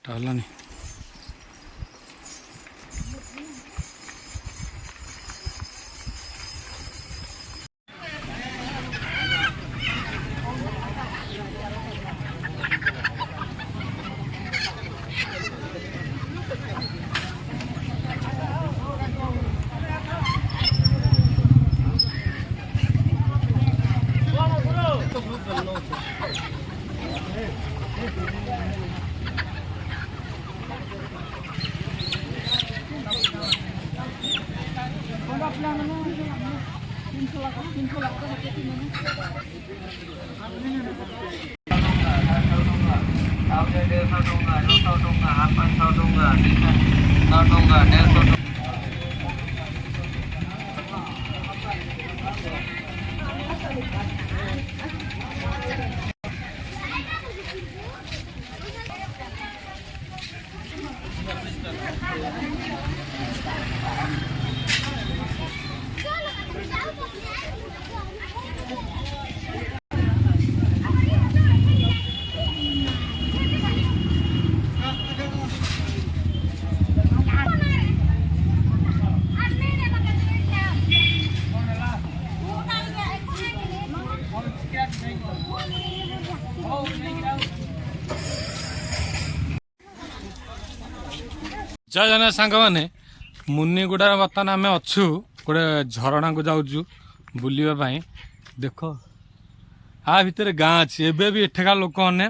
हलानी जय जन सांग मैंने मुनिगुड़ा बर्तमान आम अच्छु गोटे झरणा को जाऊँ बुलवाई देख आ भितर गाँ अच्छी एवं भी एठेका लोक मैंने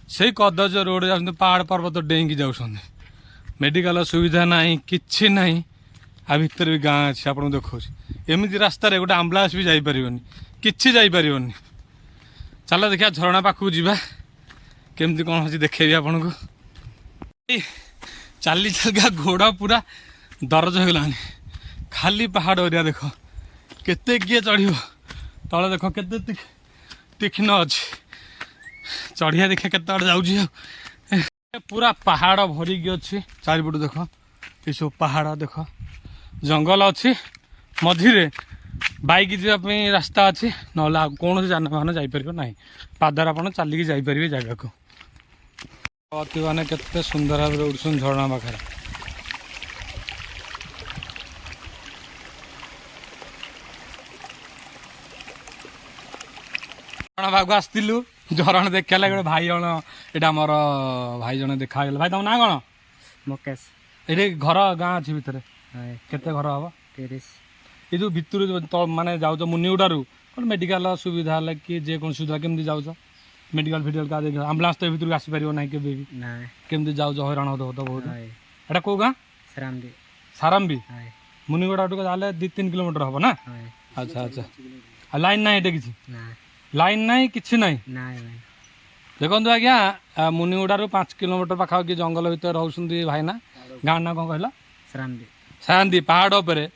से कदज रोड जा पहाड़ पर्वत डेईकी जाऊँ मेडिकल सुविधा ना कि ना आ भितर भी गाँ अच्छी आपको देखा एमती रास्त गोटे आम्बुलांस भी जापर कि जापर चल देखिए झरणा पाखक जा केमती कौन अच्छी देखेबी आपन को चाली चलका गोड़ पूरा दरज हो गलानी खाली पहाड़ एरिया देख केते किए चढ़ तले देख केते तीक्ष्ण अच्छी चढ़िया देखिए केते जाऊँ पूरा पहाड़ भरिकी अच्छी चारिपट देख ये सब पहाड़ देख जंगल अच्छी मझिरे बाइक जावाई रास्ता अच्छी ना कौन जानवाहन जापर ना पादर आप चलिकी जापर जगह को अति मैंने केते सुंदर भाव उड़ुन झरणा पाखे झरणा भाग आसलु झरण देखा गोटे भाई जन यहाँ मोर भाई जन देखा भाई तुम ना कौन मुकेश ये घर गाँ अच्छी भितर केते घर हम 30 ये जो भितर माने जाऊ मुनिगुड़ारू कौन मेडिकल सुविधा है कि जेको सुविधा केमती जाऊ मेडिकल फिडिकल का देख आम्बुलांस तो भितर आसी पार ना केबे भी केमती जाऊ हईराण हो तो बहुत एटा को गाँ साराम्बी मुनिगुड़ा जाले 2-3 किलोमीटर हम ना अच्छा अच्छा लाइन ना ये किसी लाइन ना कि ना देखो आज्ञा मुनिगुड़ारू 5 किलोमीटर पाखापाखि जंगल भितर रोचे भाईना गाँ ना कौन कहला सारांदी पहाड़ उपर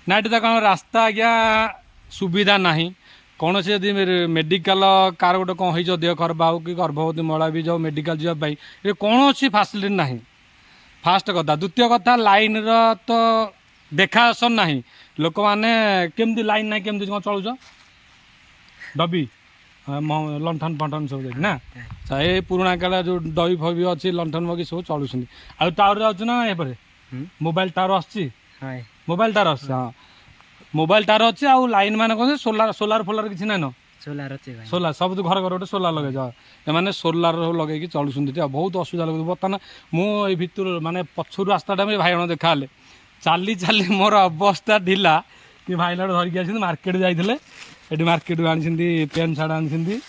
ना ये कौन रास्ता आज्ञा सुविधा ना कौन से यदि मेडिकल कार गोटे कौन हो देह खराब हो कि गर्भवती महिला भी जाओ मेडिकल जावाई ये कौन फैसिलिटी ना फास्ट कथा द्वितीय कथा लाइन तो देखा आसन ना लोक मैंने केमती लाइन ना केमती कौन चलुच डबी लंठन फंठन सब देख ना ये पुराणा काल जो डबी फबी अच्छी लंठन मगी सब चलुं आ टावर जाऊँ ना ये मोबाइल टावर आसची मोबाइल टावर आस मोबाइल टावर अच्छे आउ लाइन मान कौन सोलार सोलार फोलार किसी ना न सोलार सब तो घर घर गोटे सोलार लगे एम सोलार लगे चलुं बहुत असुविधा लगे बर्तमान मुझे भितर मानने पछर रास्ताटा भी भाई देखा चली चली मोर अवस्था ढिला कि भाई धरिकी आस मार्केट जाते ये मार्केट आनी पेन सार्ट आनी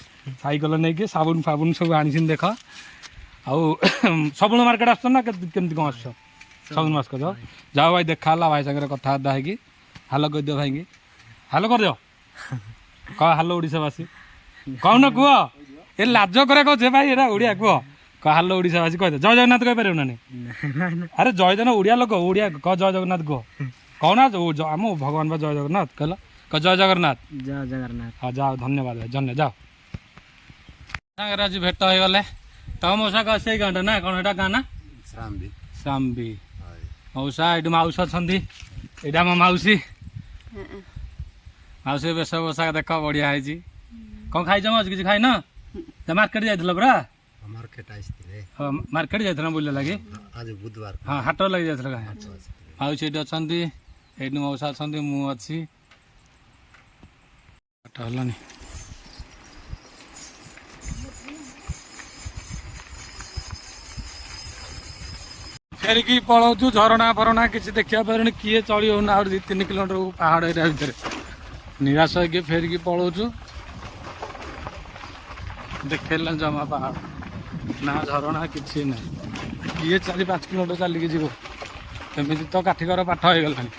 सैकल नहीं कि साबुन फाबुन सब आनी देख आउ सब मार्केट आस ना केमती कौन आस सब मास्क जाओ भाई देखा भाई सागर कथबार्ता है हालो कह दियो भाई की हालो कर दियो कह हालो ओडिशावासी कौन कह ये लाज करे कहे भाई ये ओडिया कह कह हालो ओडिशावासी कह जय जगन्नाथ कह पार ना अरे जय जन ओडिया लोक ओडिया कह जय जगन्नाथ कह कौन आम भगवान बा जय जगन्नाथ कहल कह जय जगन्नाथ हाँ जाओ धन्यवाद भाई धन्य जाओ सागर आज भेट हो गले तुम मौसा कह से गाँटा ना कौन एटा गाँ ना श्राम्बी मौसा ये मौस अच्छा यहाँ मो मौसी मौसी बेस पोशाक देख बढ़िया है कौन खाई मज किसी खाई न मार्केट जाइल परा ମାର୍କେଟ ଯାଇଥିଲା ବୁଲିଲା ଲାଗି ହଁ ହାଟ ଲାଗି ଯାଇଥିଲା ଗାଁ ମାଉସୀ ଏଇଠି ଅଛନ୍ତି ଏଇଠି ମଉସା ଅଛନ୍ତି ମୁଁ ଅଛି ହାଟ ହେଲାନି ଫେରିକି ପଳାଉଛୁ ଝରଣା ଫରଣା କିଛି ଦେଖିବା ପାରୁନି କିଏ ଚଳି ହଉନି ଆହୁରି 2-3 କିଲୋମିଟର ପାହାଡ଼ ଏରିଆ ଭିତରେ ନିରାଶ ହେଇକି ଫେରିକି ପଳାଉଛୁ ଦେଖେଇଲା ଜମା ପାହାଡ଼ ନା ଝରଣା କିଛି ନାହିଁ କିଏ 4-5 କିଲୋମିଟର ଚାଲିକି ଯିବ ଏମିତି ତ କାଠିକର ପାଠ ହେଇଗଲାଣି